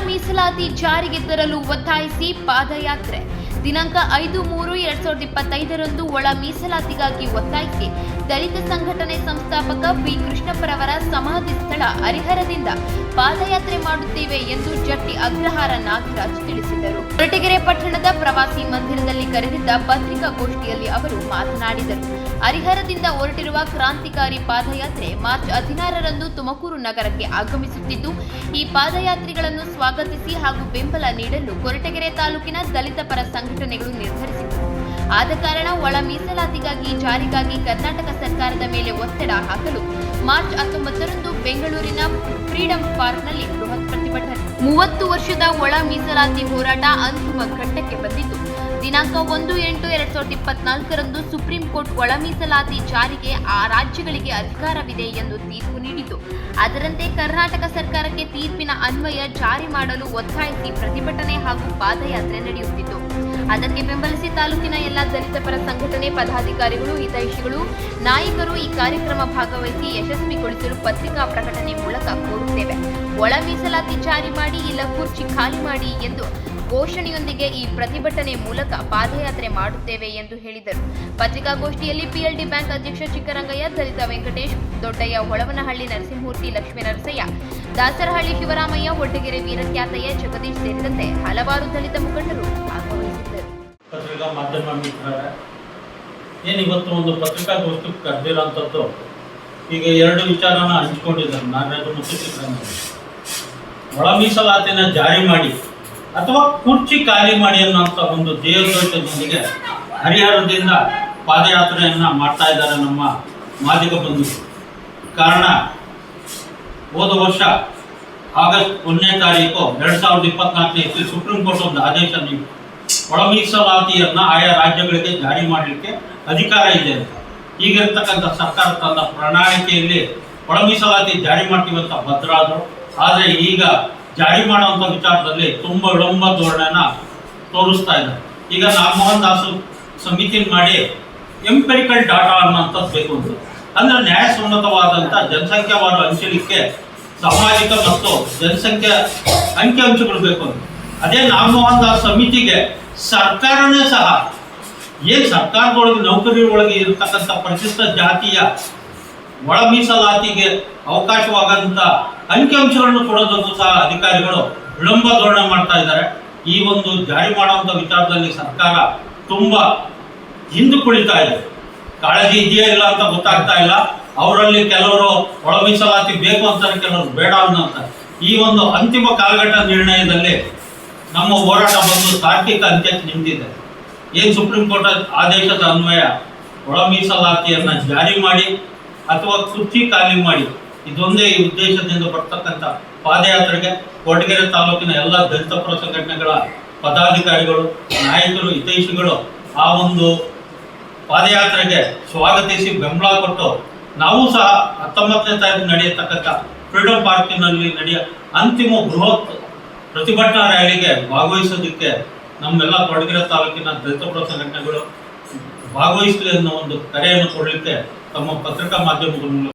ಮೀಸಲಾತಿ ಜಾರಿಗೆ ತರಲು ಒತ್ತಾಯಿಸಿ ಪಾದಯಾತ್ರೆ ದಿನಾಂಕ 5/3/2025 ಒಳ ಮೀಸಲಾತಿಗಾಗಿ ಒತ್ತಾಯಿಸಿ ದಲಿತ ಸಂಘಟನೆ ಸಂಸ್ಥಾಪಕ ಬಿ ಕೃಷ್ಣಪ್ಪರವರ ಸಮಾಧಿ ಸ್ಥಳ ಹರಿಹರದಿಂದ ಪಾದಯಾತ್ರೆ ಮಾಡುತ್ತೇವೆ ಎಂದು ಜಟ್ಟಿ ಅಗ್ರಹಾರ ನಾಗರಾಜ್ ತಿಳಿಸಿದರು. ಕೊರಟಗೆರೆ ಪಟ್ಟಣದ ಪ್ರವಾಸಿ ಮಂದಿರದಲ್ಲಿ ಕರೆದಿದ್ದ ಪತ್ರಿಕಾಗೋಷ್ಠಿಯಲ್ಲಿ ಅವರು ಮಾತನಾಡಿದರು. ಹರಿಹರದಿಂದ ಹೊರಟಿರುವ ಕ್ರಾಂತಿಕಾರಿ ಪಾದಯಾತ್ರೆ ಮಾರ್ಚ್ 16ರಂದು ತುಮಕೂರು ನಗರಕ್ಕೆ ಆಗಮಿಸುತ್ತಿದ್ದು, ಈ ಪಾದಯಾತ್ರಿಗಳನ್ನು ಸ್ವಾಗತಿಸಿ ಹಾಗೂ ಬೆಂಬಲ ನೀಡಲು ಕೊರಟಗೆರೆ ತಾಲೂಕಿನ ದಲಿತ ಪರ ಸಂಘಟನೆಗಳು ನಿರ್ಧರಿಸಿತು. ಆದ ಕಾರಣ ಒಳ ಮೀಸಲಾತಿಗಾಗಿ ಜಾರಿಗಾಗಿ ಕರ್ನಾಟಕ ಸರ್ಕಾರದ ಮೇಲೆ ಒತ್ತಡ ಹಾಕಲು ಮಾರ್ಚ್ 19ರಂದು ಬೆಂಗಳೂರಿನ ಫ್ರೀಡಂ ಪಾರ್ಕ್ನಲ್ಲಿ ಬೃಹತ್ ಪ್ರತಿಭಟನೆ. 30 ವರ್ಷದ ಒಳ ಮೀಸಲಾತಿ ಹೋರಾಟ ಅಂತಿಮ ಘಟ್ಟಕ್ಕೆ ಬಂದಿದ್ದು, ದಿನಾಂಕ 1/8/2024ರಂದು ಸುಪ್ರೀಂ ಕೋರ್ಟ್ ಒಳ ಮೀಸಲಾತಿ ಜಾರಿಗೆ ಆ ರಾಜ್ಯಗಳಿಗೆ ಅಧಿಕಾರವಿದೆ ಎಂದು ತೀರ್ಪು ನೀಡಿತು. ಅದರಂತೆ ಕರ್ನಾಟಕ ಸರ್ಕಾರಕ್ಕೆ ತೀರ್ಪಿನ ಅನ್ವಯ ಜಾರಿ ಮಾಡಲು ಒತ್ತಾಯಿಸಿ ಪ್ರತಿಭಟನೆ ಹಾಗೂ ಪಾದಯಾತ್ರೆ ನಡೆಯುತ್ತಿತ್ತು. ಅದಕ್ಕೆ ಬೆಂಬಲಿಸಿ ತಾಲೂಕಿನ ಎಲ್ಲ ದಲಿತ ಪರ ಸಂಘಟನೆ ಪದಾಧಿಕಾರಿಗಳು, ಹಿತೈಷಿಗಳು, ನಾಯಕರು ಈ ಕಾರ್ಯಕ್ರಮ ಭಾಗವಹಿಸಿ ಯಶಸ್ವಿಗೊಳಿಸಲು ಪತ್ರಿಕಾ ಪ್ರಕಟಣೆ ಮೂಲಕ ಕೋರುತ್ತೇವೆ. ಒಳ ಮೀಸಲಾತಿ ಜಾರಿ ಮಾಡಿ, ಇಲ್ಲ ಕುರ್ಚಿ ಖಾಲಿ ಮಾಡಿ ಎಂದು ಘೋಷಣೆಯೊಂದಿಗೆ ಈ ಪ್ರತಿಭಟನೆ ಮೂಲಕ ಪಾದಯಾತ್ರೆ ಮಾಡುತ್ತೇವೆ ಎಂದು ಹೇಳಿದರು. ಪತ್ರಿಕಾಗೋಷ್ಠಿಯಲ್ಲಿ ಪಿಎಲ್ಡಿ ಬ್ಯಾಂಕ್ ಅಧ್ಯಕ್ಷ ಚಿಕ್ಕರಂಗಯ್ಯ, ದಲಿತ ವೆಂಕಟೇಶ್, ದೊಡ್ಡಯ್ಯ, ಹೊಳವನಹಳ್ಳಿ ನರಸಿಂಹಮೂರ್ತಿ, ಲಕ್ಷ್ಮೀನರಸಯ್ಯ, ದಾಸರಹಳ್ಳಿ ಶಿವರಾಮಯ್ಯ, ಒಡ್ಡಗೆರೆ ವೀರಕ್ಯಾತಯ್ಯ, ಜಗದೀಶ್ ಸೇರಿದಂತೆ ಹಲವಾರು ದಲಿತ ಮುಖಂಡರು ಭಾಗವಹಿಸಿದ್ದರು. ಪತ್ರಿಕಾ ಮಾಧ್ಯಮ ಮಿತ್ರರೇ, ಇವತ್ತು ಒಂದು ಪತ್ರಿಕಾಗೋಷ್ಠಿ ಕರೆದಿರೋಂಥದ್ದು, ಈಗ ಎರಡು ವಿಚಾರನ ಹಂಚಿಕೊಂಡಿದ್ದಾರೆ ನಾಗರಾಜ್ ಮತ್ತು ಚಿಕ್ಕರಂಗಯ್ಯ. ಒಳ ಮೀಸಲಾತಿನ ಜಾರಿ ಮಾಡಿ ಅಥವಾ ಕುರ್ಚಿ ಖಾಲಿ ಮಾಡಿ ಅನ್ನೋಂಥ ಒಂದು ಧ್ಯೇಯೋದ್ದೇಶದೊಂದಿಗೆ ಹರಿಹರದಿಂದ ಪಾದಯಾತ್ರೆಯನ್ನು ಮಾಡ್ತಾ ಇದ್ದಾರೆ ನಮ್ಮ ಮಾದಿಗ ಬಂಧುಗಳು. ಕಾರಣ, ಹೋದ ವರ್ಷ ಆಗಸ್ಟ್ 1ನೇ ತಾರೀಕು 2024 ಸುಪ್ರೀಂ ಕೋರ್ಟ್ ಒಂದು ಆದೇಶ ನೀಡಿ ಒಳ ಮೀಸಲಾತಿಯನ್ನು ಆಯಾ ರಾಜ್ಯಗಳಿಗೆ ಜಾರಿ ಮಾಡಲಿಕ್ಕೆ ಅಧಿಕಾರ ಇದೆ ಅಂತ. ಈಗಿರ್ತಕ್ಕಂಥ ಸರ್ಕಾರ ತನ್ನ ಪ್ರಣಾಳಿಕೆಯಲ್ಲಿ ಒಳ ಮೀಸಲಾತಿ ಜಾರಿ ಮಾಡ್ತೀವಿ ಅಂತ ಭದ್ರಾದರು. ಆದರೆ ಈಗ ಜಾರಿ ಮಾಡುವಂಥ ವಿಚಾರದಲ್ಲಿ ತುಂಬ ವಿಳಂಬ ಧೋರಣೆನ ತೋರಿಸ್ತಾ ಇದ್ದಾರೆ. ಈಗ ನಾಗಮೋಹನ್ ದಾಸ್ ಸಮಿತಿ ಮಾಡಿ ಎಂಪೆರಿಕಲ್ ಡಾಟಾ ಅನ್ನೋಂಥದ್ದು ಬೇಕು ಅಂತ, ಅಂದರೆ ನ್ಯಾಯಸಮ್ಮತವಾದಂಥ ಜನಸಂಖ್ಯಾವಾರು ಹಂಚಲಿಕ್ಕೆ ಸಾಮಾಜಿಕ ಮತ್ತು ಜನಸಂಖ್ಯೆ ಅಂಕಿಅಂಶಗಳು ಬೇಕು ಅಂತ. ಅದೇ ನಾಗಮೋಹನ್ ದಾಸ್ ಸಮಿತಿಗೆ ಸರ್ಕಾರನೇ ಸಹ ಏನು ಸರ್ಕಾರದೊಳಗೆ ನೌಕರಿ ಒಳಗೆ ಇರತಕ್ಕಂಥ ಪರಿಶಿಷ್ಟ ಜಾತಿಯ ಒಳ ಮೀಸಲಾತಿಗೆ ಅವಕಾಶವಾಗಂತ ಅಂಕಿಅಂಶಗಳನ್ನು ಕೊಡೋದಕ್ಕೂ ಸಹ ಅಧಿಕಾರಿಗಳು ವಿಳಂಬ ಧೋರಣೆ ಮಾಡ್ತಾ ಇದ್ದಾರೆ. ಈ ಒಂದು ಜಾರಿ ಮಾಡುವಂಥ ವಿಚಾರದಲ್ಲಿ ಸರ್ಕಾರ ತುಂಬ ಹಿಂದೆ ಕುಳಿತಾ ಇದೆ. ಕಾಳಜಿ ಇದೆಯಾ ಇಲ್ಲ ಅಂತ ಗೊತ್ತಾಗ್ತಾ ಇಲ್ಲ. ಅವರಲ್ಲಿ ಕೆಲವರು ಒಳ ಮೀಸಲಾತಿ ಬೇಕು ಅಂತಾರೆ, ಕೆಲವರು ಬೇಡ ಅನ್ನೋಂತಾರೆ. ಈ ಒಂದು ಅಂತಿಮ ಕಾಲಘಟ್ಟ ನಿರ್ಣಯದಲ್ಲಿ ನಮ್ಮ ಹೋರಾಟ ಬಂದು ತಾರ್ಕಿಕ ಅಂತ್ಯಕ್ಕೆ ನಿಂತಿದೆ. ಏನು ಸುಪ್ರೀಂ ಕೋರ್ಟ್ ಆದೇಶದ ಅನ್ವಯ ಒಳ ಮೀಸಲಾತಿಯನ್ನು ಜಾರಿ ಮಾಡಿ ಅಥವಾ ಕುರ್ಚಿ ಖಾಲಿ ಮಾಡಿ, ಇದೊಂದೇ ಈ ಉದ್ದೇಶದಿಂದ ಬರ್ತಕ್ಕಂಥ ಪಾದಯಾತ್ರೆಗೆ ಕೊರಟಗೆರೆ ತಾಲೂಕಿನ ಎಲ್ಲ ದಲಿತ ಪರ ಸಂಘಟನೆಗಳ ಪದಾಧಿಕಾರಿಗಳು, ನಾಯಕರು, ಹಿತೈಷಿಗಳು ಆ ಒಂದು ಪಾದಯಾತ್ರೆಗೆ ಸ್ವಾಗತಿಸಿ ಬೆಂಬಲ ಕೊಟ್ಟು, ನಾವು ಸಹ 19ನೇ ತಾರೀಕು ನಡೆಯತಕ್ಕಂಥ ಫ್ರೀಡಂ ಪಾರ್ಕಿನಲ್ಲಿ ಅಂತಿಮ ಬೃಹತ್ ಪ್ರತಿಭಟನಾ ರ್ಯಾಲಿಗೆ ಭಾಗವಹಿಸೋದಕ್ಕೆ ನಮ್ಮೆಲ್ಲ ಕೊರಟಗೆರೆ ತಾಲೂಕಿನ ದಲಿತ ಪರ ಸಂಘಟನೆಗಳು ಭಾಗವಹಿಸಲಿ ಅನ್ನೋ ಒಂದು ಕರೆಯನ್ನು ಕೊಡಲಿಕ್ಕೆ ತಮ್ಮ ಪತ್ರಿಕಾ ಮಾಧ್ಯಮಗಳ ಮೂಲಕ